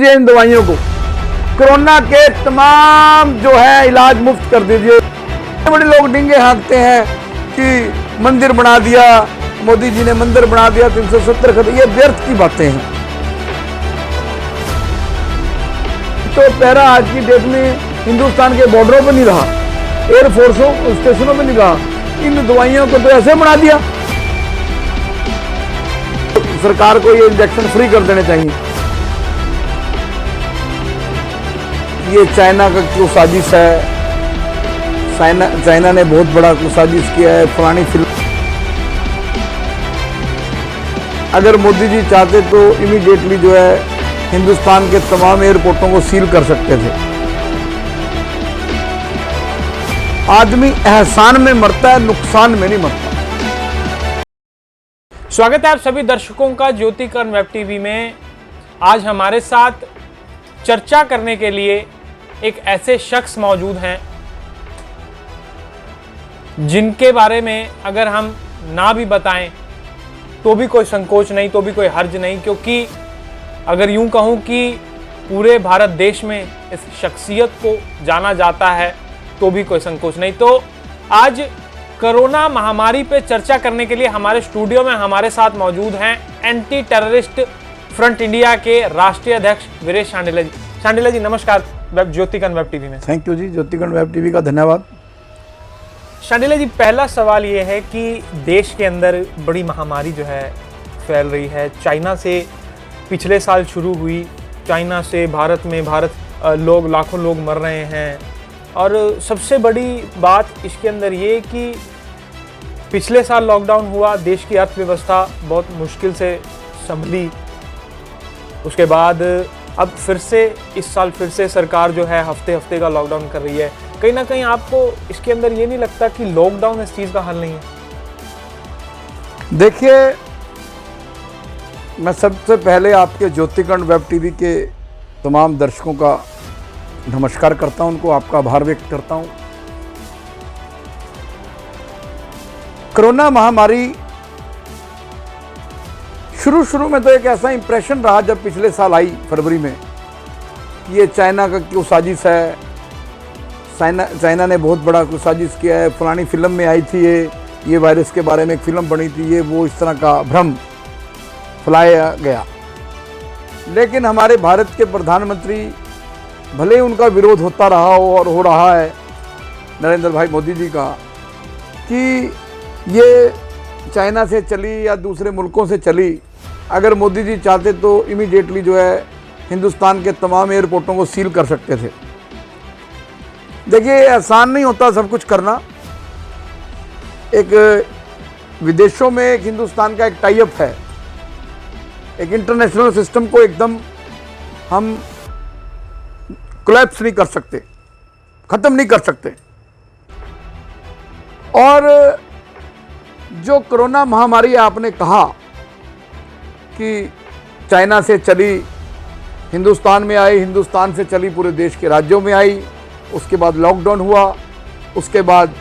इन दवाइयों को, कोरोना के तमाम जो है इलाज मुफ्त कर दीजिए। बड़े लोग डिंगे हाँकते हैं कि मंदिर बना दिया, मोदी जी ने मंदिर बना दिया 370 खत्म, ये व्यर्थ की बातें हैं। तो पैरा आज की डेट में हिंदुस्तान के बॉर्डरों पर नहीं रहा, एयरफोर्सों स्टेशनों पर नहीं रहा, इन दवाइयों को तो ऐसे बना दिया। सरकार को ये इंजेक्शन फ्री कर देने चाहिए। ये चाइना का क्यों साजिश है, चाइना ने बहुत बड़ा साजिश किया है। पुरानी फिल्म, अगर मोदी जी चाहते तो इमीडिएटली जो है हिंदुस्तान के तमाम एयरपोर्टों को सील कर सकते थे। आदमी एहसान में मरता है, नुकसान में नहीं मरता। स्वागत है आप सभी दर्शकों का ज्योतिकर्ण वेब टीवी में। आज हमारे साथ चर्चा करने के लिए एक ऐसे शख्स मौजूद हैं जिनके बारे में अगर हम ना भी बताएं तो भी कोई संकोच नहीं, तो भी कोई हर्ज नहीं, क्योंकि अगर यूं कहूं कि पूरे भारत देश में इस शख्सियत को जाना जाता है तो भी कोई संकोच नहीं। तो आज कोरोना महामारी पे चर्चा करने के लिए हमारे स्टूडियो में हमारे साथ मौजूद हैं एंटी टेररिस्ट फ्रंट इंडिया के राष्ट्रीय अध्यक्ष वीरेश शांडिल्य जी। शांडिल्य जी नमस्कार ज्योतिकर्ण वेब टीवी में। थैंक यू जी, ज्योतिकर्ण वेब टीवी का धन्यवाद। शांडिल्य जी, पहला सवाल ये है कि देश के अंदर बड़ी महामारी जो है फैल रही है। चाइना से पिछले साल शुरू हुई, चाइना से भारत में लोग लाखों लोग मर रहे हैं। और सबसे बड़ी बात इसके अंदर ये कि पिछले साल लॉकडाउन हुआ, देश की अर्थव्यवस्था बहुत मुश्किल से संभली। उसके बाद अब फिर से इस साल फिर से सरकार जो है हफ्ते हफ्ते का लॉकडाउन कर रही है। कहीं ना कहीं आपको इसके अंदर ये नहीं लगता कि लॉकडाउन इस चीज़ का हल नहीं है? देखिए, मैं सबसे पहले आपके ज्योतिकर्ण वेब टीवी के तमाम दर्शकों का नमस्कार करता हूं, उनको आपका आभार व्यक्त करता हूं। कोरोना महामारी शुरू में तो एक ऐसा इंप्रेशन रहा जब पिछले साल आई फरवरी में कि ये चाइना का क्यों साजिश है, चाइना ने बहुत बड़ा साजिश किया है। पुरानी फिल्म में आई थी ये वायरस के बारे में एक फिल्म बनी थी, ये वो इस तरह का भ्रम फैलाया गया। लेकिन हमारे भारत के प्रधानमंत्री, भले ही उनका विरोध होता रहा हो और हो रहा है नरेंद्र भाई मोदी जी का, कि ये चाइना से चली या दूसरे मुल्कों से चली, अगर मोदी जी चाहते तो इमीडिएटली जो है हिंदुस्तान के तमाम एयरपोर्टों को सील कर सकते थे। देखिए, आसान नहीं होता सब कुछ करना। एक विदेशों में एक हिंदुस्तान का एक टाई अप है, एक इंटरनेशनल सिस्टम को एकदम हम कोलैप्स नहीं कर सकते, खत्म नहीं कर सकते। और जो कोरोना महामारी आपने कहा कि चाइना से चली, हिंदुस्तान में आई, हिंदुस्तान से चली पूरे देश के राज्यों में आई, उसके बाद लॉकडाउन हुआ, उसके बाद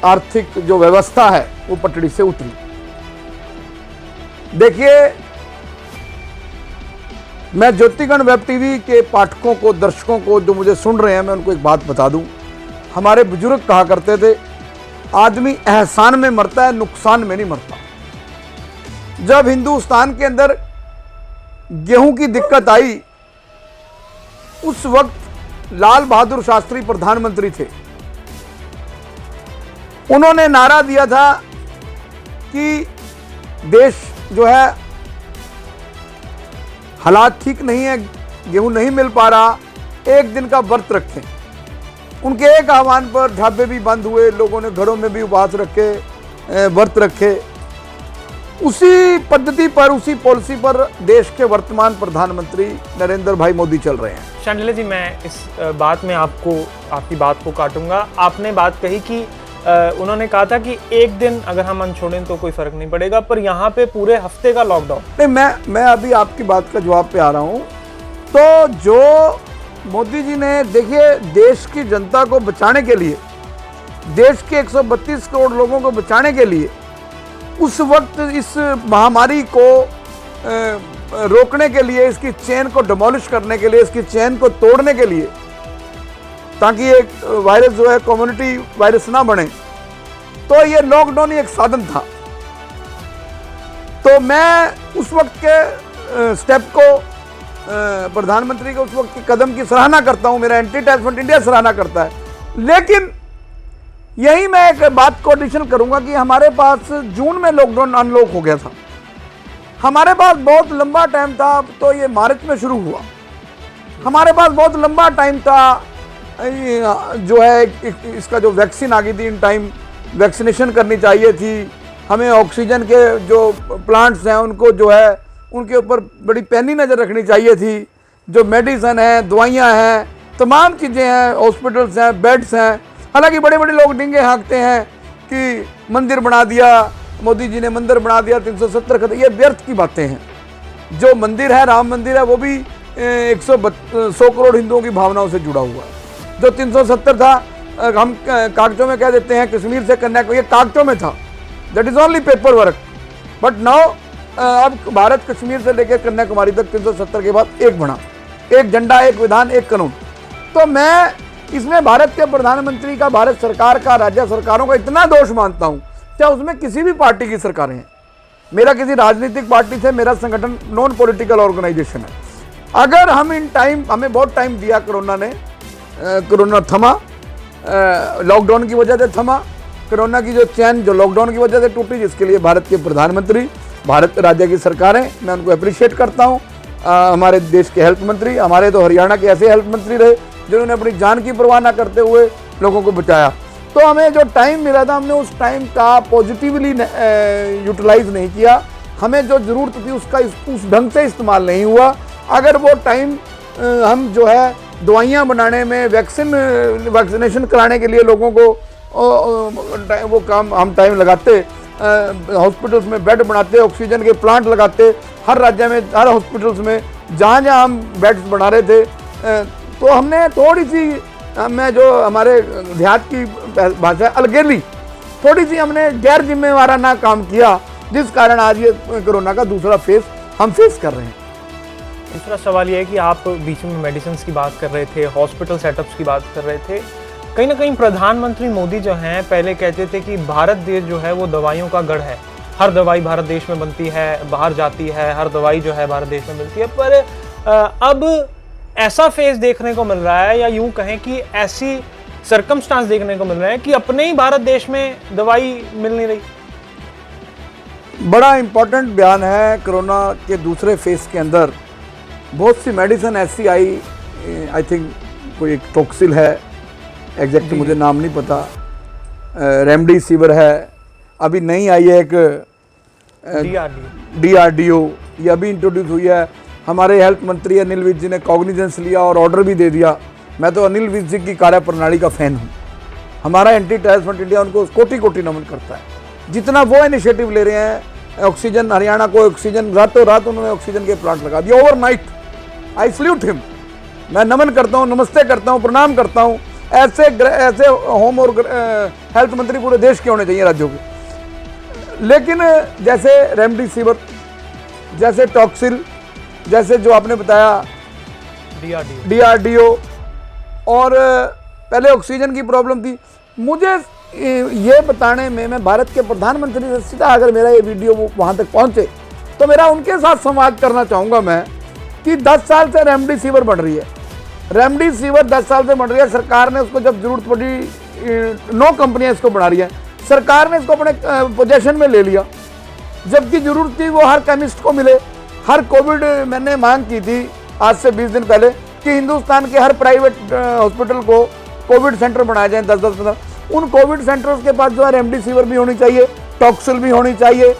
आर्थिक जो व्यवस्था है वो पटड़ी से उतरी। देखिए, मैं ज्योतिकर्ण वेब टीवी के पाठकों को, दर्शकों को जो मुझे सुन रहे हैं, मैं उनको एक बात बता दूं। हमारे बुजुर्ग कहा करते थे, आदमी एहसान में मरता है, नुकसान में नहीं मरता। जब हिंदुस्तान के अंदर गेहूं की दिक्कत आई, उस वक्त लाल बहादुर शास्त्री प्रधानमंत्री थे। उन्होंने नारा दिया था कि देश जो है हालात ठीक नहीं है, गेहूं नहीं मिल पा रहा, एक दिन का व्रत रखें। उनके एक आह्वान पर ढाबे भी बंद हुए, लोगों ने घरों में भी उपवास रखे, व्रत रखे। उसी पद्धति पर, उसी पॉलिसी पर देश के वर्तमान प्रधानमंत्री नरेंद्र भाई मोदी चल रहे हैं। शांडिल्य जी, मैं इस बात में आपकी बात को काटूंगा। आपने बात कही कि उन्होंने कहा था कि एक दिन अगर हम अनछोड़ें तो कोई फर्क नहीं पड़ेगा, पर यहाँ पे पूरे हफ्ते का लॉकडाउन। नहीं, मैं अभी आपकी बात का जवाब पे आ रहा हूँ। तो जो मोदी जी ने, देखिए, देश की जनता को बचाने के लिए, देश के 132 करोड़ लोगों को बचाने के लिए उस वक्त इस महामारी को रोकने के लिए, इसकी चेन को डिमोलिश करने के लिए, इसकी चेन को तोड़ने के लिए, ताकि एक वायरस जो है कम्युनिटी वायरस ना बने, तो ये लॉकडाउन ही एक साधन था। तो मैं उस वक्त के स्टेप को, प्रधानमंत्री के उस वक्त के कदम की सराहना करता हूं, मेरा एंटी टैक्समेंट इंडिया सराहना करता है। लेकिन यही मैं एक बात को एडिशन करूंगा कि हमारे पास जून में लॉकडाउन अनलॉक हो गया था, हमारे पास बहुत लंबा टाइम था, तो ये मार्च में शुरू हुआ, हमारे पास बहुत लंबा टाइम था, जो है इसका जो वैक्सीन आ गई थी, इन टाइम वैक्सीनेशन करनी चाहिए थी, हमें ऑक्सीजन के जो प्लांट्स हैं उनको जो है उनके ऊपर बड़ी पैनी नज़र रखनी चाहिए थी, जो मेडिसन है, दवाइयाँ हैं, तमाम चीज़ें हैं, हॉस्पिटल्स हैं, बेड्स हैं। हालांकि बड़े बड़े लोग डींगे हाँकते हैं कि मंदिर बना दिया, मोदी जी ने मंदिर बना दिया, 370 खत्म, ये व्यर्थ की बातें हैं। जो मंदिर है, राम मंदिर है, वो भी 100 करोड़ हिंदुओं की भावनाओं से जुड़ा हुआ है। जो 370 था, हम कागजों में कह देते हैं कश्मीर से कन्याकुमारी, ये कागजों में था, that is only paper work. But now अब भारत कश्मीर से लेकर कन्याकुमारी तक 370 के बाद एक बना, एक झंडा, एक विधान, एक कानून। तो मैं इसमें भारत के प्रधानमंत्री का, भारत सरकार का, राज्य सरकारों का इतना दोष मानता हूं, चाहे उसमें किसी भी पार्टी की सरकारें हैं। मेरा किसी राजनीतिक पार्टी से, मेरा संगठन नॉन पॉलिटिकल ऑर्गेनाइजेशन है। अगर हम इन टाइम, हमें बहुत टाइम दिया कोरोना ने, कोरोना थमा, लॉकडाउन की वजह से थमा, कोरोना की जो चैन जो लॉकडाउन की वजह से टूटी, जिसके लिए भारत के प्रधानमंत्री, भारत राज्य की सरकारें, मैं उनको अप्रिशिएट करता हूँ। हमारे देश के हेल्थ मंत्री, हमारे तो हरियाणा के ऐसे हेल्थ मंत्री रहे जिन्होंने अपनी जान की परवाह ना करते हुए लोगों को बचाया। तो हमें जो टाइम मिला था, हमने उस टाइम का पॉजिटिवली यूटिलाइज नहीं किया, हमें जो ज़रूरत थी उसका उस ढंग से इस्तेमाल नहीं हुआ। अगर वो टाइम हम जो है दवाइयाँ बनाने में, वैक्सीनेशन कराने के लिए लोगों को वो काम हम टाइम लगाते, हॉस्पिटल्स में बेड बनाते, ऑक्सीजन के प्लांट लगाते, हर राज्य में, हर हॉस्पिटल्स में जहाँ जहाँ हम बेड्स बना रहे थे, तो हमने थोड़ी सी, मैं जो हमारे देहात की भाषा अलगेली, थोड़ी सी हमने गैर जिम्मेवाराना काम किया, जिस कारण आज ये कोरोना का दूसरा फेज हम फेस कर रहे हैं। दूसरा सवाल ये है कि आप बीच में मेडिसिन की बात कर रहे थे, हॉस्पिटल सेटअप्स की बात कर रहे थे, कहीं ना कहीं प्रधानमंत्री मोदी जो हैं पहले कहते थे कि भारत देश जो है वो दवाइयों का गढ़ है, हर दवाई भारत देश में बनती है, बाहर जाती है, हर दवाई जो है भारत देश में मिलती है। पर अब ऐसा फेज देखने को मिल रहा है, या यूं कहें कि ऐसी सर्कमस्टांस देखने को मिल रहे हैं कि अपने ही भारत देश में दवाई मिल नहीं रही। बड़ा इंपॉर्टेंट बयान है। कोरोना के दूसरे फेज के अंदर बहुत सी मेडिसिन ऐसी आई, आई थिंक कोई एक टॉक्सिल है, एग्जैक्ट मुझे नाम नहीं पता, रेमडेसिविर है, अभी नई आई है एक DRDO, ये अभी इंट्रोड्यूस हुई है। हमारे हेल्थ मंत्री अनिल विज जी ने कॉग्निजेंस लिया और ऑर्डर भी दे दिया। मैं तो अनिल विज जी की कार्यप्रणाली का फैन हूँ। हमारा एंटी टैक्समेंट इंडिया उनको कोटि कोटि नमन करता है। जितना वो इनिशिएटिव ले रहे हैं, ऑक्सीजन, हरियाणा को ऑक्सीजन, रातों रात उन्होंने ऑक्सीजन के प्लांट लगा दिया, ओवरनाइट। आई सल्यूट हिम, मैं नमन करता हूँ, नमस्ते करता हूँ, प्रणाम करता हूँ। ऐसे होम और हेल्थ मंत्री पूरे देश के होने चाहिए, राज्यों के। लेकिन जैसे रेमडेसिविर, जैसे टॉक्सिल, जैसे जो आपने बताया DRDO, और पहले ऑक्सीजन की प्रॉब्लम थी। मुझे ये बताने में, मैं भारत के प्रधानमंत्री से सीधा अगर मेरा ये वीडियो वहाँ तक पहुँचे तो मेरा उनके साथ संवाद करना चाहूँगा मैं कि 10 साल से रेमडेसिविर बढ़ रही है। रेमडेसिविर 10 साल से बढ़ रही है। सरकार ने उसको जब जरूरत पड़ी, 9 कंपनियां इसको बना रही हैं, सरकार ने इसको अपने पोजेशन में ले लिया। जबकि जरूरत थी वो हर केमिस्ट को मिले। हर कोविड, मैंने मांग की थी आज से 20 दिन पहले कि हिंदुस्तान के हर प्राइवेट हॉस्पिटल को कोविड सेंटर बनाए जाएं, 10-10 उन कोविड सेंटर्स के पास जो है रेमडेसिविर भी होनी चाहिए, टॉक्सिल भी होनी चाहिए,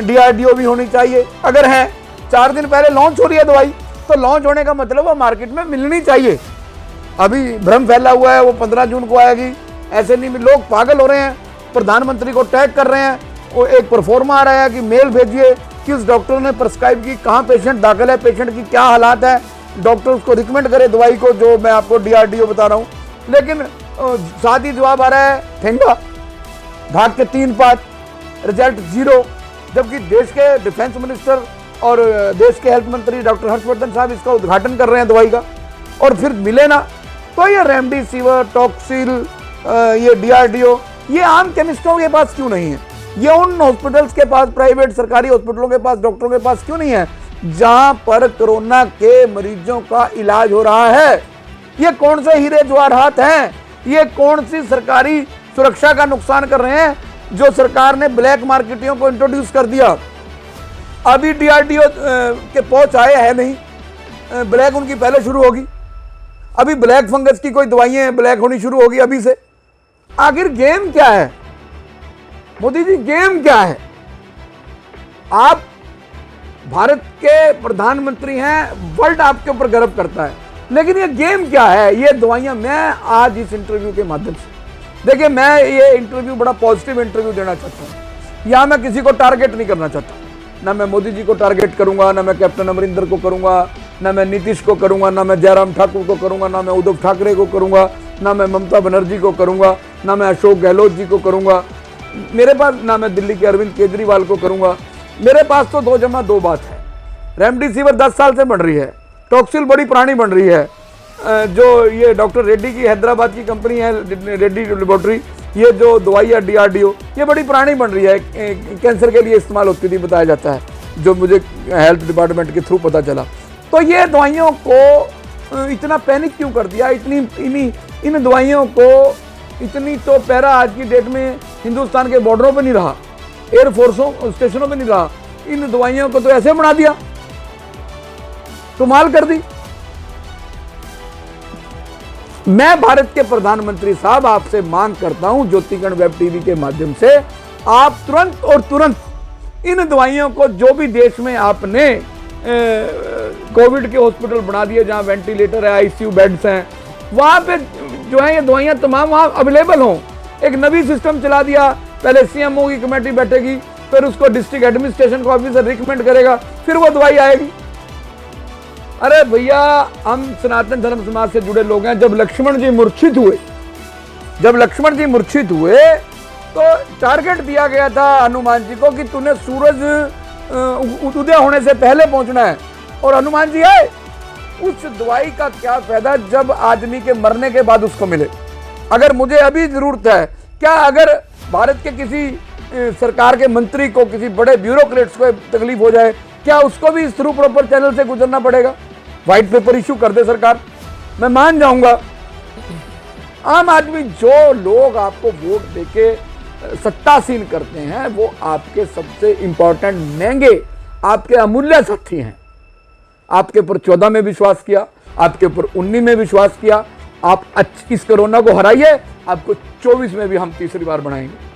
DRDO भी होनी चाहिए। अगर है 4 दिन पहले लॉन्च हो रही है दवाई, तो लॉन्च होने का मतलब वो मार्केट में मिलनी चाहिए। अभी भ्रम फैला हुआ है वो 15 जून को आएगी, ऐसे नहीं। लोग पागल हो रहे हैं, प्रधानमंत्री को टैग कर रहे हैं। वो एक परफॉर्मा आ रहा है कि मेल भेजिए किस डॉक्टर ने प्रिस्क्राइब की, कहाँ पेशेंट दाखिल है, पेशेंट की क्या हालात है, डॉक्टर उसको रिकमेंड करे दवाई को, जो मैं आपको DRDO बता रहा हूँ। लेकिन साथ ही जवाब आ रहा है ठेंगा, घाट के 3 पात, रिजल्ट 0। जबकि देश के डिफेंस मिनिस्टर और देश के हेल्थ मंत्री डॉक्टर हर्षवर्धन साहब इसका उद्घाटन कर रहे हैं दवाई का, और फिर मिले ना, तो ये रेमडेसिविर, टॉक्सिल, ये DRDO, ये आम केमिस्टों के पास क्यों नहीं है? ये उन हॉस्पिटल्स के पास, प्राइवेट सरकारी हॉस्पिटलों के पास, डॉक्टरों के पास क्यों नहीं है जहां पर कोरोना के मरीजों का इलाज हो रहा है? ये कौन से हीरे जवाहरात हैं? ये कौन सी सरकारी सुरक्षा का नुकसान कर रहे हैं जो सरकार ने ब्लैक मार्केटियों को इंट्रोड्यूस कर दिया? अभी DRDO के पहुंच आए है नहीं, ब्लैक उनकी पहले शुरू होगी। अभी ब्लैक फंगस की कोई दवाइयां ब्लैक होनी शुरू होगी अभी से। आखिर गेम क्या है मोदी जी, गेम क्या है? आप भारत के प्रधानमंत्री हैं, वर्ल्ड आपके ऊपर गर्व करता है, लेकिन ये गेम क्या है? ये दवाइयां, मैं आज इस इंटरव्यू के माध्यम से, देखिए मैं ये इंटरव्यू बड़ा पॉजिटिव इंटरव्यू देना चाहता हूं। यहां मैं किसी को टारगेट नहीं करना चाहता, ना मैं मोदी जी को टारगेट करूंगा, ना मैं कैप्टन अमरिंदर को करूंगा, ना मैं नीतीश को करूंगा, ना मैं जयराम ठाकुर को करूंगा, ना मैं उद्धव ठाकरे को करूंगा, ना मैं ममता बनर्जी को करूंगा, ना मैं अशोक गहलोत जी को करूंगा, मेरे पास ना मैं दिल्ली के अरविंद केजरीवाल को करूंगा। मेरे पास तो 2+2 बात है। रेमडेसिविर 10 साल से बन रही है, टॉक्सिल बड़ी पुरानी बन रही है, जो ये डॉक्टर रेड्डी की हैदराबाद की कंपनी है, रेड्डी लेबोरेटरी, ये जो दवाई है DRDO, ये बड़ी पुरानी बन रही है, कैंसर के लिए इस्तेमाल होती थी बताया जाता है, जो मुझे हेल्थ डिपार्टमेंट के थ्रू पता चला। तो ये दवाइयों को इतना पैनिक क्यों कर दिया? इन दवाइयों को इतनी तो पैरा आज की डेट में हिंदुस्तान के बॉर्डरों पे नहीं रहा, एयरफोर्सों स्टेशनों पे नहीं रहा। इन दवाइयों को तो ऐसे बना दिया, कमाल कर दी। मैं भारत के प्रधानमंत्री साहब आपसे मांग करता हूं, ज्योतिकण वेब टीवी के माध्यम से, आप तुरंत और तुरंत इन दवाइयों को, जो भी देश में आपने कोविड के हॉस्पिटल बना दिए जहां वेंटिलेटर है, ICU बेड्स हैं, वहां पे जो है ये दवाइयां तमाम वहां अवेलेबल हों। एक नवी सिस्टम चला दिया, पहले CMO की कमेटी बैठेगी, फिर उसको डिस्ट्रिक्ट एडमिनिस्ट्रेशन का ऑफिसर रिकमेंड करेगा, फिर वो दवाई आएगी। अरे भैया, हम सनातन धर्म समाज से जुड़े लोग हैं। जब लक्ष्मण जी मूर्छित हुए तो टारगेट दिया गया था हनुमान जी को कि तूने सूरज उदय होने से पहले पहुंचना है, और हनुमान जी आए। उस दवाई का क्या फायदा जब आदमी के मरने के बाद उसको मिले? अगर मुझे अभी जरूरत है, क्या अगर भारत के किसी सरकार के मंत्री को, किसी बड़े ब्यूरोक्रेट्स को तकलीफ हो जाए, क्या उसको भी थ्रू प्रॉपर चैनल से गुजरना पड़ेगा? व्हाइट पेपर इश्यू कर दे सरकार, मैं मान जाऊंगा। आम आदमी, जो लोग आपको वोट देके सत्तासीन करते हैं, वो आपके सबसे इंपॉर्टेंट, महंगे, आपके अमूल्य साथी हैं। आपके ऊपर 14 में विश्वास किया, आपके ऊपर 19 में विश्वास किया। आप इस कोरोना को हराइए, आपको 24 में भी हम तीसरी बार बनाएंगे।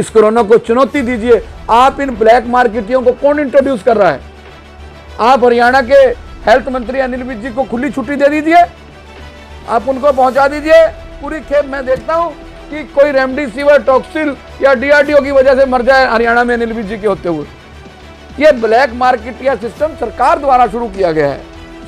इस कोरोना को चुनौती दीजिए। आप इन ब्लैक मार्केटियों को कौन इंट्रोड्यूस कर रहा है? आप हरियाणा के हेल्थ मंत्री अनिल विज जी को खुली छुट्टी दे दीजिए, आप उनको पहुंचा दीजिए। पूरी खेप मैं देखता हूं कि कोई रेमडेसिविर, टॉक्सिल या DRDO की वजह से मर जाए हरियाणा में अनिल विज जी के होते हुए। ये ब्लैक मार्केट या सिस्टम सरकार द्वारा शुरू किया गया है।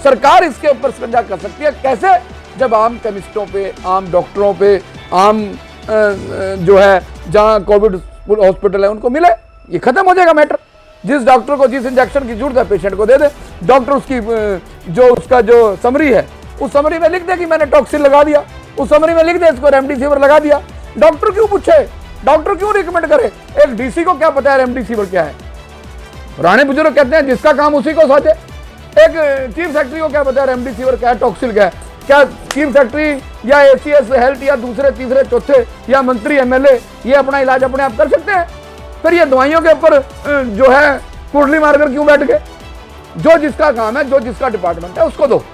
सरकार इसके ऊपर शिकंजा कर सकती है। कैसे? जब आम केमिस्टों पे, आम डॉक्टरों पे, आम जो है जहां कोविड हॉस्पिटल है उनको मिले, ये खत्म हो जाएगा मैटर। जिस डॉक्टर को जिस इंजेक्शन की जरूरत है पेशेंट को दे दे। डॉक्टर उसकी उसका जो समरी है, उस समरी में लिख दे कि मैंने टॉक्सिल लगा दिया, उस समरी में लिख दे इसको रेमडेसिविर लगा दिया। डॉक्टर क्यों पूछे? डॉक्टर क्यों रिकमेंड करे? एक DC को क्या पता है रेमडेसिविर क्या है? पुराने बुजुर्ग कहते हैं जिसका काम उसी को साझे। एक चीफ सेक्रेटरी को क्या पता है रेमडेसिविर क्या है, टॉक्सिल क्या है? क्या चीफ सेक्रेटरी या ACS हेल्थ या दूसरे तीसरे चौथे या मंत्री MLA ये अपना इलाज अपने आप कर सकते हैं? फिर ये दवाइयों के ऊपर जो है कुंडली मारकर क्यों बैठ गए? जो जिसका काम है, जो जिसका डिपार्टमेंट है, उसको दो।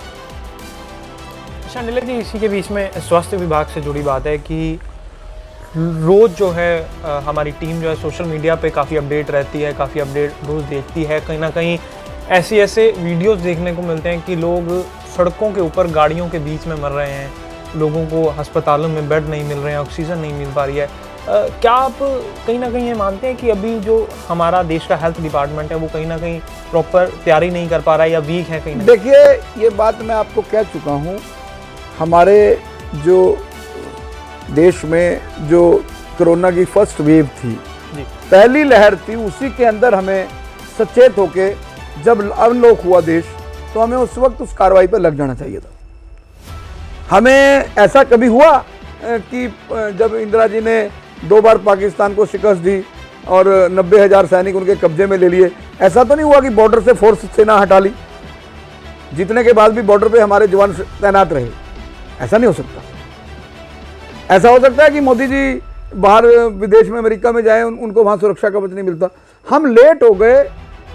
शांडिल्य जी, इसी के बीच में स्वास्थ्य विभाग से जुड़ी बात है कि रोज़ जो है हमारी टीम जो है सोशल मीडिया पे काफ़ी अपडेट रहती है, काफ़ी अपडेट रोज़ देखती है। कहीं ना कहीं ऐसे वीडियोस देखने को मिलते हैं कि लोग सड़कों के ऊपर गाड़ियों के बीच में मर रहे हैं, लोगों को अस्पतालों में बेड नहीं मिल रहे हैं, ऑक्सीजन नहीं मिल पा रही है। क्या आप कहीं ना कहीं ये मानते हैं कि अभी जो हमारा देश का हेल्थ डिपार्टमेंट है वो कहीं ना कहीं प्रॉपर तैयारी नहीं कर पा रहा है या वीक है कहीं ना? देखिए, ये बात मैं आपको कह चुका हूँ। हमारे जो देश में जो कोरोना की फर्स्ट वेव थी, पहली लहर थी, उसी के अंदर हमें सचेत होके जब अनलॉक हुआ देश, तो हमें उस वक्त उस कार्रवाई पर लग जाना चाहिए था। हमें ऐसा कभी हुआ कि जब इंदिरा जी ने 2 बार पाकिस्तान को शिकस्त दी और 90,000 सैनिक उनके कब्जे में ले लिए, ऐसा तो नहीं हुआ कि बॉर्डर से फोर्स सेना हटा ली, जीतने के बाद भी बॉर्डर पे हमारे जवान तैनात रहे? ऐसा नहीं हो सकता। ऐसा हो सकता है कि मोदी जी बाहर विदेश में अमेरिका में जाएं, उनको वहाँ सुरक्षा कवच नहीं मिलता। हम लेट हो गए,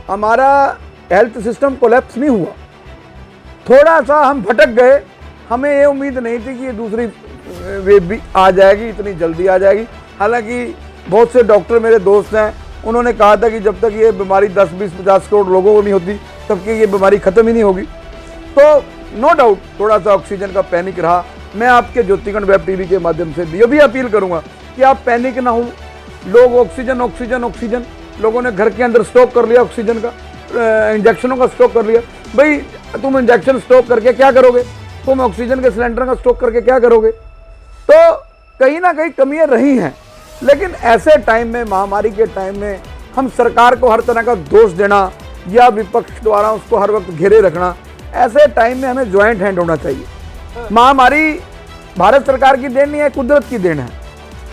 हमारा हेल्थ सिस्टम कोलैप्स नहीं हुआ, थोड़ा सा हम भटक गए। हमें ये उम्मीद नहीं थी कि ये दूसरी वेव भी आ जाएगी, इतनी जल्दी आ जाएगी। हालांकि बहुत से डॉक्टर मेरे दोस्त हैं, उन्होंने कहा था कि जब तक ये बीमारी 10, 20, 50 करोड़ लोगों को नहीं होती तब कि ये बीमारी ख़त्म ही नहीं होगी। तो नो डाउट थोड़ा सा ऑक्सीजन का पैनिक रहा। मैं आपके ज्योतिगण वेब टीवी के माध्यम से ये भी अपील करूंगा कि आप पैनिक ना हो। लोग ऑक्सीजन ऑक्सीजन ऑक्सीजन, लोगों ने घर के अंदर स्टॉक कर लिया ऑक्सीजन का, इंजेक्शनों का स्टॉक कर लिया। भाई तुम इंजेक्शन स्टॉक करके क्या करोगे? तुम ऑक्सीजन के सिलेंडर का स्टॉक करके क्या करोगे? तो कहीं ना कहीं कमियां रही हैं, लेकिन ऐसे टाइम में, महामारी के टाइम में, हम सरकार को हर तरह का दोष देना या विपक्ष द्वारा उसको हर वक्त घेरे रखना, ऐसे टाइम में हमें ज्वाइंट हैंड होना चाहिए। महामारी भारत सरकार की देन नहीं है, कुदरत की देन है।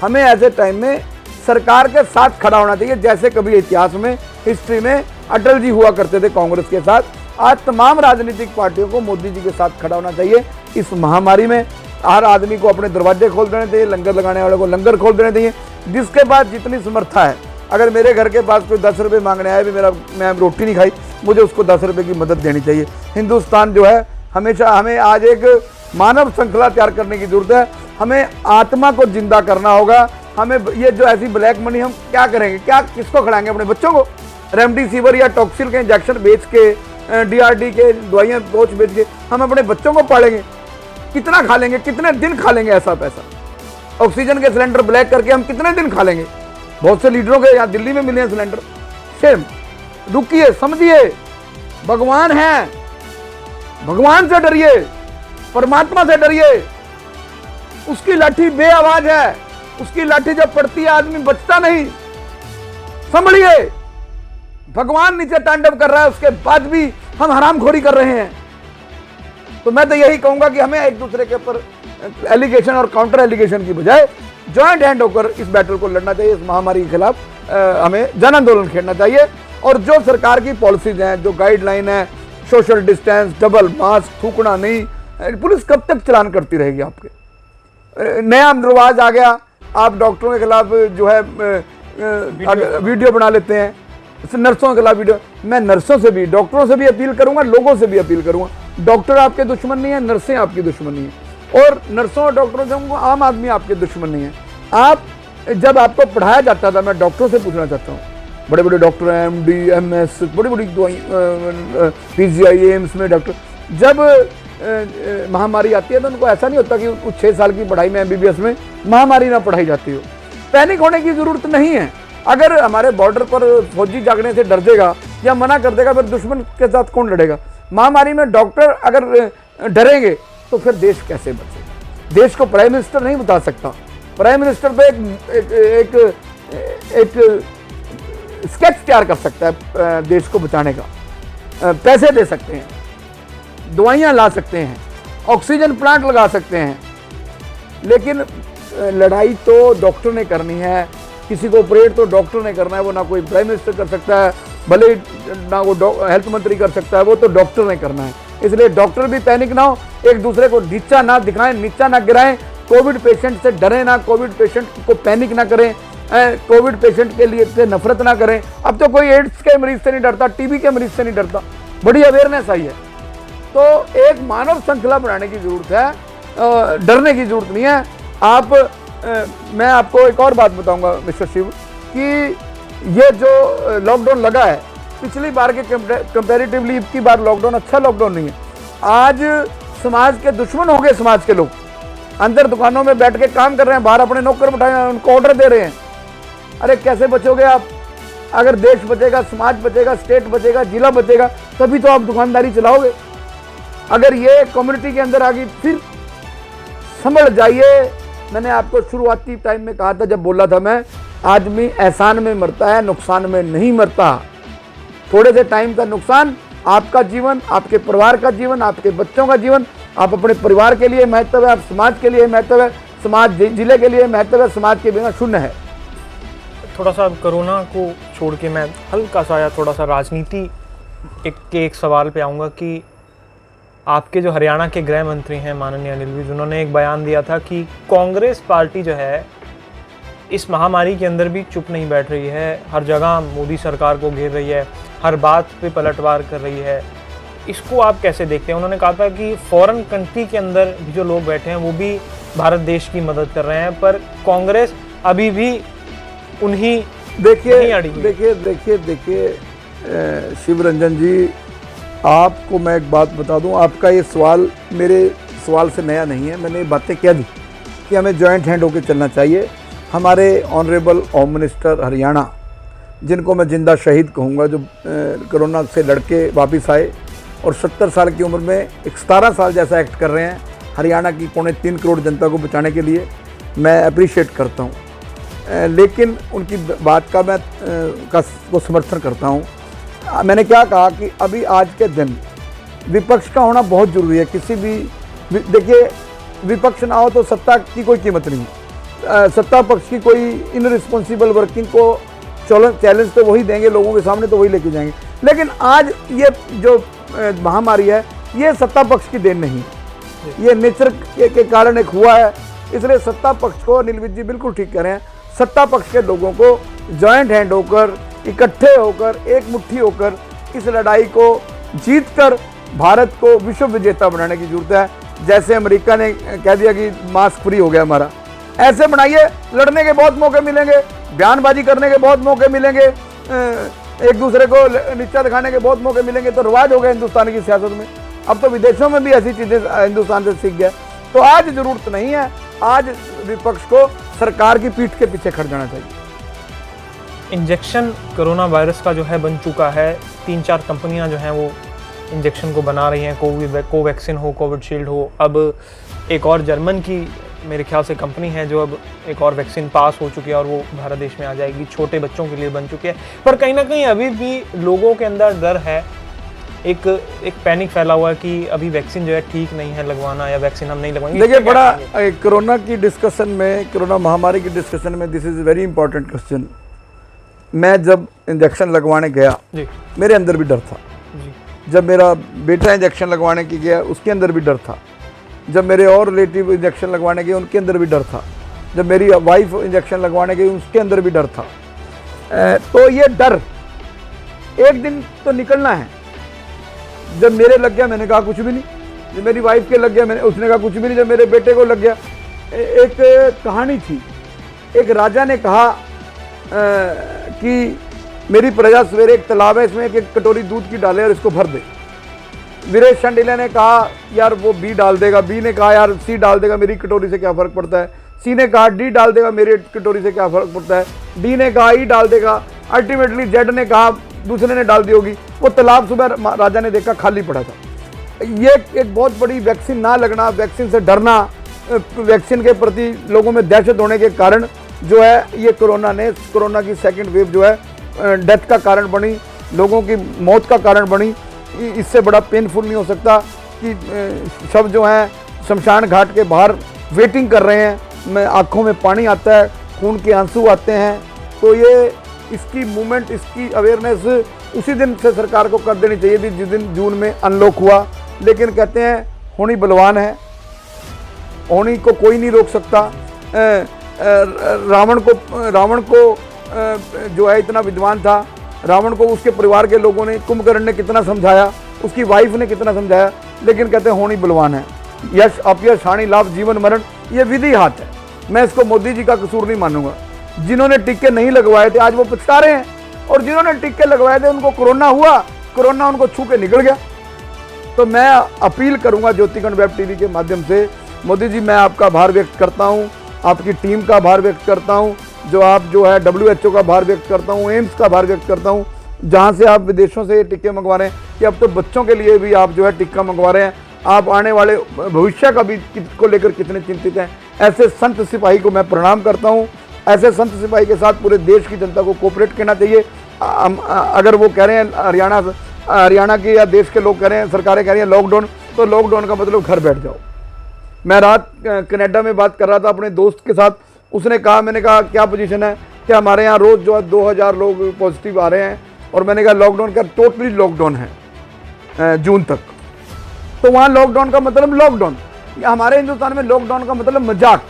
हमें ऐसे टाइम में सरकार के साथ खड़ा होना चाहिए, जैसे कभी इतिहास में, हिस्ट्री में अटल जी हुआ करते थे कांग्रेस के साथ। आज तमाम राजनीतिक पार्टियों को मोदी जी के साथ खड़ा होना चाहिए। इस महामारी में हर आदमी को अपने दरवाजे खोल देने चाहिए, लंगर लगाने वाले को लंगर खोल देने चाहिए, जिसके बाद जितनी समर्था है। अगर मेरे घर के पास कोई 10 रुपये मांगने आए, भी मैं रोटी नहीं खाई, मुझे उसको 10 रुपये की मदद देनी चाहिए। हिंदुस्तान जो है, हमेशा हमें आज एक मानव श्रृंखला तैयार करने की जरूरत है। हमें आत्मा को जिंदा करना होगा। हमें ये जो ऐसी ब्लैक मनी, हम क्या करेंगे? क्या किसको खिलाएंगे? अपने बच्चों को रेमडेसिविर या टॉक्सिल के इंजेक्शन बेच के, DRD के दवाइयाँ कोच बेच के हम अपने बच्चों को पालेंगे? कितना खा लेंगे? कितने दिन खा लेंगे ऐसा पैसा? ऑक्सीजन के सिलेंडर ब्लैक करके हम कितने दिन खा लेंगे? बहुत से लीडरों के यहाँ दिल्ली में मिले हैं सिलेंडर। सेम, रुकिए, समझिए, भगवान है, भगवान से डरिए, परमात्मा से डरिए। उसकी लाठी बेआवाज है, उसकी लाठी जब पड़ती है आदमी बचता नहीं। संभलिए, भगवान नीचे तांडव कर रहा है, उसके बाद भी हम हरामखोरी कर रहे हैं। तो मैं तो यही कहूंगा कि हमें एक दूसरे के ऊपर एलिगेशन और काउंटर एलिगेशन की बजाय ज्वाइंट हैंड होकर इस बैटल को लड़ना चाहिए। इस महामारी के खिलाफ हमें जन आंदोलन खेलना चाहिए। और जो सरकार की पॉलिसीज हैं, जो गाइडलाइन है, सोशल डिस्टेंस, डबल मास्क, थूकना नहीं, पुलिस कब तक चलान करती रहेगी? आपके नया रिवाज आ गया, आप डॉक्टरों के खिलाफ जो है वीडियो बना लेते हैं, नर्सों के खिलाफ वीडियो। मैं नर्सों से भी, डॉक्टरों से भी अपील करूंगा, लोगों से भी अपील करूंगा। डॉक्टर आपके दुश्मन नहीं है, नर्सें आपकी दुश्मन नहीं है, और नर्सों और डॉक्टरों से आम आदमी आपके दुश्मन नहीं है। आप जब आपको पढ़ाया जाता था, मैं डॉक्टरों से पूछना चाहता हूँ, बड़े बड़े डॉक्टर हैं, MD, MS, बड़ी बड़ी दवाई, PGI, एम्स में डॉक्टर, जब महामारी आती है तो उनको ऐसा नहीं होता कि उस 6 साल की पढ़ाई में, MBBS में महामारी ना पढ़ाई जाती हो। पैनिक होने की जरूरत नहीं है। अगर हमारे बॉर्डर पर फौजी जागने से डर देगा या मना कर देगा, फिर दुश्मन के साथ कौन लड़ेगा? महामारी में डॉक्टर अगर डरेंगे तो फिर देश कैसे बचेगा? देश को प्राइम मिनिस्टर नहीं बता सकता। प्राइम मिनिस्टर तो एक स्केच तैयार कर सकता है देश को बचाने का, पैसे दे सकते हैं, दवाइयाँ ला सकते हैं, ऑक्सीजन प्लांट लगा सकते हैं, लेकिन लड़ाई तो डॉक्टर ने करनी है। किसी को ऑपरेट तो डॉक्टर ने करना है, वो ना कोई प्राइम मिनिस्टर कर सकता है, भले ना वो हेल्थ मंत्री कर सकता है, वो तो डॉक्टर ने करना है। इसलिए डॉक्टर भी पैनिक ना हो, एक दूसरे को नीचा ना दिखाएं, नीचा ना गिराएं, कोविड पेशेंट से डरे ना, कोविड पेशेंट को पैनिक ना करें, कोविड पेशेंट के लिए से नफरत ना करें। अब तो कोई एड्स के मरीज से नहीं डरता, टीबी के मरीज से नहीं डरता, बड़ी अवेयरनेस आई है। तो एक मानव श्रृंखला बनाने की जरूरत है, डरने की जरूरत नहीं है। आप मैं आपको एक और बात बताऊंगा मिस्टर शिव, कि ये जो लॉकडाउन लगा है, पिछली बार के कंपैरेटिवली इतनी बार लॉकडाउन अच्छा लॉकडाउन नहीं है। आज समाज के दुश्मन हो गए, समाज के लोग अंदर दुकानों में बैठ के काम कर रहे हैं, बाहर अपने नौकर बैठाए उनको ऑर्डर दे रहे हैं। अरे कैसे बचोगे आप? अगर देश बचेगा, समाज बचेगा, स्टेट बचेगा, जिला बचेगा, तभी तो आप दुकानदारी चलाओगे। अगर ये कम्युनिटी के अंदर आ गई, फिर संभल जाइए। मैंने आपको शुरुआती टाइम में कहा था, जब बोला था मैं, आदमी एहसान में मरता है, नुकसान में नहीं मरता। थोड़े से टाइम का नुकसान, आपका जीवन, आपके परिवार का जीवन, आपके बच्चों का जीवन, आप अपने परिवार के लिए महत्व है, आप समाज के लिए महत्व है, समाज जिले के लिए महत्व है, समाज के बिना शून्य है। थोड़ा सा कोरोना को छोड़ के मैं हल्का सा या थोड़ा सा राजनीति एक सवाल पे आऊँगा कि आपके जो हरियाणा के गृह मंत्री हैं माननीय अनिल विज, उन्होंने एक बयान दिया था कि कांग्रेस पार्टी जो है इस महामारी के अंदर भी चुप नहीं बैठ रही है, हर जगह मोदी सरकार को घेर रही है, हर बात पे पलटवार कर रही है। इसको आप कैसे देखते हैं? उन्होंने कहा था कि फॉरेन कंट्री के अंदर भी जो लोग बैठे हैं वो भी भारत देश की मदद कर रहे हैं, पर कांग्रेस अभी भी उन्हीं देखिए शिव रंजन जी, आपको मैं एक बात बता दूं, आपका ये सवाल मेरे सवाल से नया नहीं है। मैंने बातें कह दी कि हमें जॉइंट हैंड होकर चलना चाहिए। हमारे ऑनरेबल होम मिनिस्टर हरियाणा, जिनको मैं जिंदा शहीद कहूँगा, जो कोरोना से लड़के वापस आए और 70 साल की उम्र में एक 17 साल जैसा एक्ट कर रहे हैं हरियाणा की 3.25 करोड़ जनता को बचाने के लिए, मैं अप्रिशिएट करता हूँ। लेकिन उनकी बात का मैं समर्थन करता हूँ। मैंने क्या कहा कि अभी आज के दिन विपक्ष का होना बहुत ज़रूरी है। किसी भी देखिए, विपक्ष ना हो तो सत्ता की कोई कीमत नहीं है। सत्ता पक्ष की कोई इनरिस्पॉन्सिबल वर्किंग को चैलेंज तो वही देंगे लोगों के सामने, तो वही लेके जाएंगे। लेकिन आज ये जो महामारी है, ये सत्ता पक्ष की देन नहीं है, ये नेचर के कारण एक हुआ है। इसलिए सत्ता पक्ष को, अनिल विज जी बिल्कुल ठीक कह रहे हैं, सत्ता पक्ष के लोगों को जॉइंट हैंड होकर, इकट्ठे होकर, एक मुट्ठी होकर इस लड़ाई को जीतकर भारत को विश्व विजेता बनाने की जरूरत है। जैसे अमेरिका ने कह दिया कि मास्क फ्री हो गया हमारा, ऐसे बनाइए। लड़ने के बहुत मौके मिलेंगे, बयानबाजी करने के बहुत मौके मिलेंगे, एक दूसरे को नीचा दिखाने के बहुत मौके मिलेंगे। तो रिवाज हो गया हिंदुस्तान की सियासत में। अब तो विदेशों में भी ऐसी चीज़ें हिंदुस्तान से सीख गया। तो आज ज़रूरत नहीं है, आज विपक्ष को सरकार की पीठ के पीछे खड़ जाना चाहिए। इंजेक्शन कोरोना वायरस का जो है बन चुका है, 3-4 कंपनियां जो हैं वो इंजेक्शन को बना रही हैं, कोवैक्सीन हो, कोविशील्ड हो। अब एक और जर्मन की मेरे ख्याल से कंपनी है जो अब एक और वैक्सीन पास हो चुकी है और वो भारत देश में आ जाएगी, छोटे बच्चों के लिए बन चुकी है। पर कहीं ना कहीं अभी भी लोगों के अंदर डर है, एक पैनिक फैला हुआ है कि अभी वैक्सीन जो है ठीक नहीं है लगवाना, या वैक्सीन हम नहीं लगवाएंगे। देखिए, बड़ा कोरोना की डिस्कशन में, कोरोना महामारी की डिस्कशन में, this is very important question. मैं जब इंजेक्शन लगवाने गया जी, मेरे अंदर भी डर था जी। जब मेरा बेटा इंजेक्शन लगवाने की गया, उसके अंदर भी डर था। जब मेरे और रिलेटिव इंजेक्शन लगवाने गए, उनके अंदर भी डर था। जब मेरी वाइफ इंजेक्शन लगवाने गई, उसके अंदर भी डर था। तो ये डर एक दिन तो निकलना है। जब मेरे लग गया, मैंने कहा कुछ भी नहीं। जब मेरी वाइफ के लग गया, उसने कहा कुछ भी नहीं। जब मेरे बेटे को लग गया, एक कहानी थी, एक राजा ने कहा कि मेरी प्रजा सवेरे एक तालाब है, इसमें एक कटोरी दूध की डाले और इसको भर दे। वीरेश चंडीला ने कहा यार वो बी डाल देगा, बी ने कहा यार सी डाल देगा, मेरी कटोरी से क्या फ़र्क पड़ता है। सी ने कहा डी डाल देगा, मेरी कटोरी से क्या फ़र्क पड़ता है। डी ने कहा ई डाल देगा। अल्टीमेटली जेड ने कहा, दूसरे ने डाल दी होगी। वो तालाब सुबह राजा ने देखा खाली पड़ा था। ये एक बहुत बड़ी वैक्सीन ना लगना, वैक्सीन से डरना, वैक्सीन के प्रति लोगों में दहशत होने के कारण जो है ये कोरोना की सेकेंड वेव जो है डेथ का कारण बनी, लोगों की मौत का कारण बनी। इससे बड़ा पेनफुल नहीं हो सकता कि सब जो हैं शमशान घाट के बाहर वेटिंग कर रहे हैं, मैं आँखों में पानी आता है, खून के आंसू आते हैं। तो ये इसकी मूवमेंट, इसकी अवेयरनेस उसी दिन से सरकार को कर देनी चाहिए थी जिस दिन जून में अनलॉक हुआ। लेकिन कहते हैं होनी बलवान है, होनी को कोई नहीं रोक सकता। रावण को जो है इतना विद्वान था, रावण को उसके परिवार के लोगों ने, कुंभकर्ण ने कितना समझाया, उसकी वाइफ ने कितना समझाया, लेकिन कहते हैं होनी बलवान है। यश अपयश हानि लाभ जीवन मरण ये विधि हाथ है। मैं इसको मोदी जी का कसूर नहीं मानूंगा। जिन्होंने टीके नहीं लगवाए थे आज वो पछता रहे हैं, और जिन्होंने टीके लगवाए थे उनको कोरोना हुआ, कोरोना उनको छू के निकल गया। तो मैं अपील करूंगा ज्योतिकण वेब टीवी के माध्यम से, मोदी जी मैं आपका आभार व्यक्त करता हूं, आपकी टीम का आभार व्यक्त करता हूं, जो आप जो है WHO का आभार व्यक्त करता हूं, एम्स का आभार व्यक्त करता हूं, जहां से आप विदेशों से टीके मंगवा रहे हैं, कि अब तो बच्चों के लिए भी आप जो है टीका मंगवा रहे हैं। आप आने वाले भविष्य का भी को लेकर कितने चिंतित हैं। ऐसे संत सिपाही को मैं प्रणाम करता हूं। ऐसे संत सिपाही के साथ पूरे देश की जनता को कोऑपरेट करना चाहिए। अगर वो कह रहे हैं हरियाणा के या देश के लोग कह रहे हैं, सरकारें कह रही हैं लॉकडाउन, तो लॉकडाउन का मतलब घर बैठ जाओ। मैं रात कनाडा में बात कर रहा था अपने दोस्त के साथ, उसने कहा, मैंने कहा क्या पोजीशन है, कि हमारे यहाँ रोज़ जो है 2000 लोग पॉजिटिव आ रहे हैं, और मैंने कहा लॉकडाउन का टोटली लॉकडाउन है जून तक। तो वहाँ लॉकडाउन का मतलब लॉकडाउन, हमारे हिंदुस्तान में लॉकडाउन का मतलब मजाक।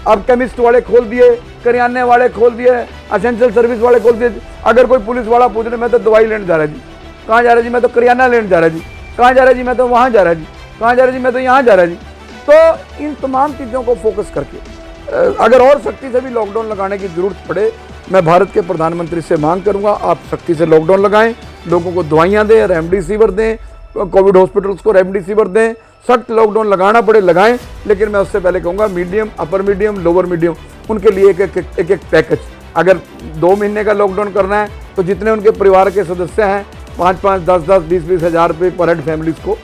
अब केमिस्ट वाले खोल दिए, करियाने वाले खोल दिए, असेंशियल सर्विस वाले खोल दिए। अगर कोई पुलिस वाला पूछ रहे मैं तो दवाई लेने जा रहा जी, कहाँ जा रहा जी, मैं तो करियाना लेने जा रहा जी, कहाँ जा रहा जी, मैं तो वहाँ जा रहा जी, कहाँ जा रहा जी, मैं तो यहाँ जा रहा जी। तो इन तमाम चीज़ों को फोकस करके अगर और सख्ती से भी लॉकडाउन लगाने की ज़रूरत पड़े, मैं भारत के प्रधानमंत्री से मांग करूंगा, आप सख्ती से लॉकडाउन लगाएं, लोगों को दवाइयाँ दें, रेमडेसिविर दें, कोविड हॉस्पिटल्स को रेमडेसिविर दें, सख्त लॉकडाउन लगाना पड़े लगाएं। लेकिन मैं उससे पहले कहूँगा मीडियम, अपर मीडियम, लोअर मीडियम, उनके लिए एक पैकेज। अगर 2 महीने का लॉकडाउन करना है तो जितने उनके परिवार के सदस्य हैं 5-5, 10-10, 20-20 हज़ार रुपये पर हेड फैमिलीज़ को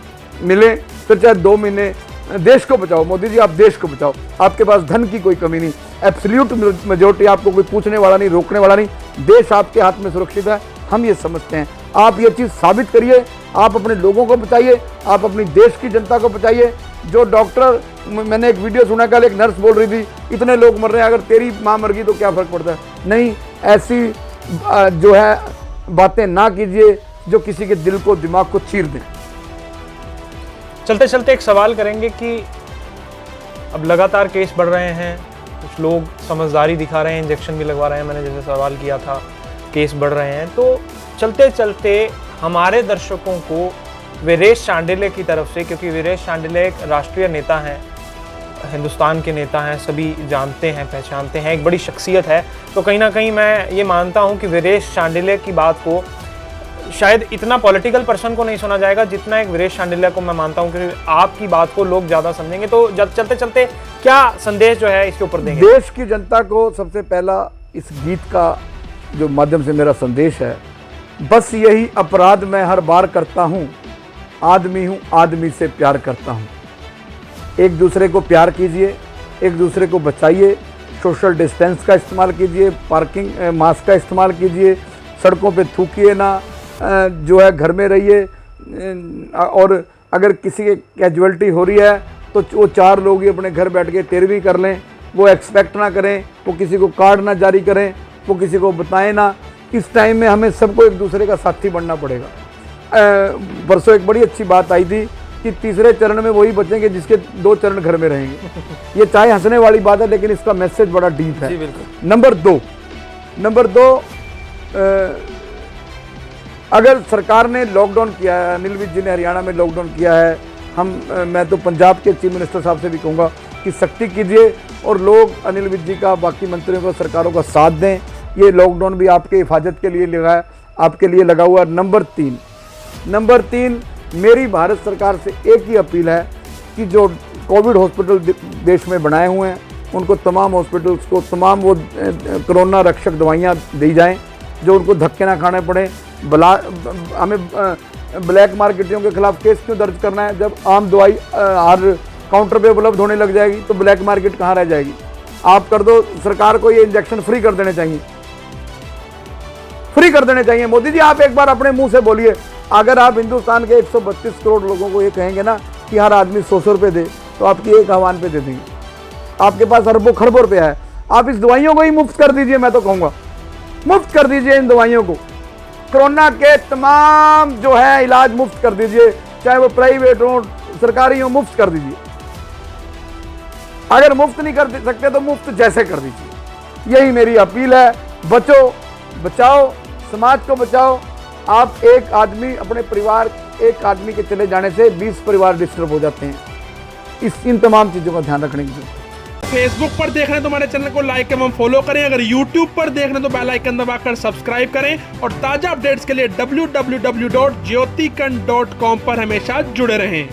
मिले, फिर चाहे 2 महीने देश को बचाओ। मोदी जी, आप देश को बचाओ, आपके पास धन की कोई कमी नहीं, एब्सोल्यूट मेजोरिटी, आपको कोई पूछने वाला नहीं, रोकने वाला नहीं, देश आपके हाथ में सुरक्षित है, हम ये समझते हैं। आप ये चीज़ साबित करिए, आप अपने लोगों को बचाइए, आप अपनी देश की जनता को बचाइए। जो डॉक्टर, मैंने एक वीडियो सुना, कल एक नर्स बोल रही थी इतने लोग मर रहे हैं, अगर तेरी माँ मर गई तो क्या फ़र्क पड़ता है। नहीं, ऐसी जो है बातें ना कीजिए जो किसी के दिल को, दिमाग को चीर दें। चलते चलते एक सवाल करेंगे कि अब लगातार केस बढ़ रहे हैं, कुछ लोग समझदारी दिखा रहे हैं, इंजेक्शन भी लगवा रहे हैं, मैंने जैसे सवाल किया था, केस बढ़ रहे हैं, तो चलते चलते हमारे दर्शकों को वीरेश शांडिल्य की तरफ से, क्योंकि वीरेश शांडिल्य एक राष्ट्रीय नेता हैं, हिंदुस्तान के नेता हैं, सभी जानते हैं, पहचानते हैं, एक बड़ी शख्सियत है, तो कहीं ना कहीं मैं ये मानता हूँ कि वीरेश शांडिल्य की बात को शायद इतना पॉलिटिकल पर्सन को नहीं सुना जाएगा जितना एक वीरेश शांडिल्य को मैं मानता हूं कि आपकी बात को लोग ज़्यादा समझेंगे। तो चलते चलते क्या संदेश जो है इसके ऊपर देंगे? देश की जनता को सबसे पहला इस गीत का जो माध्यम से मेरा संदेश है, बस यही अपराध मैं हर बार करता हूं, आदमी हूं, आदमी से प्यार करता हूं। एक दूसरे को प्यार कीजिए, एक दूसरे को बचाइए, सोशल डिस्टेंस का इस्तेमाल कीजिए, पार्किंग मास्क का इस्तेमाल कीजिए, सड़कों पे थूकिए ना, जो है घर में रहिए, और अगर किसी की कैजुअलिटी हो रही है तो वो 4 लोग ही अपने घर बैठ के टेरवी कर लें, वो एक्सपेक्ट ना करें, वो किसी को कार्ड ना जारी करें, वो किसी को बताएं ना। इस टाइम में हमें सबको एक दूसरे का साथी बनना पड़ेगा। परसों एक बड़ी अच्छी बात आई थी कि तीसरे चरण में वही बचेंगे जिसके 2 चरण घर में रहेंगे। ये चाहे हंसने वाली बात है, लेकिन इसका मैसेज बड़ा डीप है। नंबर 2, अगर सरकार ने लॉकडाउन किया है, अनिल विज जी ने हरियाणा में लॉकडाउन किया है, मैं तो पंजाब के चीफ मिनिस्टर साहब से भी कहूँगा कि सख्ती कीजिए और लोग अनिल विज जी का, बाकी मंत्रियों का, सरकारों का साथ दें। ये लॉकडाउन भी आपके हिफाजत के लिए लगा है, आपके लिए लगा हुआ। नंबर 3, मेरी भारत सरकार से एक ही अपील है कि जो कोविड हॉस्पिटल देश में बनाए हुए हैं उनको, तमाम हॉस्पिटल्स को तमाम वो कोरोना रक्षक दवाइयाँ दी जाएँ, जो उनको धक्के ना खाने पड़े। हमें ब्लैक मार्केटियों के खिलाफ केस क्यों दर्ज करना है? जब आम दवाई हर काउंटर पे उपलब्ध होने लग जाएगी तो ब्लैक मार्केट कहाँ रह जाएगी? आप कर दो, सरकार को ये इंजेक्शन फ्री कर देने चाहिए, फ्री कर देने चाहिए। मोदी जी, आप एक बार अपने मुंह से बोलिए, अगर आप हिंदुस्तान के 132 करोड़ लोगों को ये कहेंगे ना कि हर आदमी 100 रुपये दे, तो आपकी एक आह्वान पे दे देंगे। आपके पास अरबों खरबों रुपया है, आप इस दवाइयों को ही मुफ्त कर दीजिए। मैं तो कहूँगा मुफ्त कर दीजिए इन दवाइयों को, कोरोना के तमाम जो है इलाज मुफ्त कर दीजिए, चाहे वो प्राइवेट हो, सरकारी हो, मुफ्त कर दीजिए। अगर मुफ्त नहीं कर सकते तो मुफ्त जैसे कर दीजिए। यही मेरी अपील है। बचो, बचाओ, समाज को बचाओ। आप एक आदमी, अपने परिवार, एक आदमी के चले जाने से 20 परिवार डिस्टर्ब हो जाते हैं। इन तमाम चीज़ों का ध्यान रखने की जरूरत है। फेसबुक पर देख रहे हैं तो हमारे चैनल को लाइक एवं फॉलो करें। अगर यूट्यूब पर देख रहे हैं तो बेल आइकन दबाकर सब्सक्राइब करें और ताजा अपडेट्स के लिए www.jyotikant.com पर हमेशा जुड़े रहें।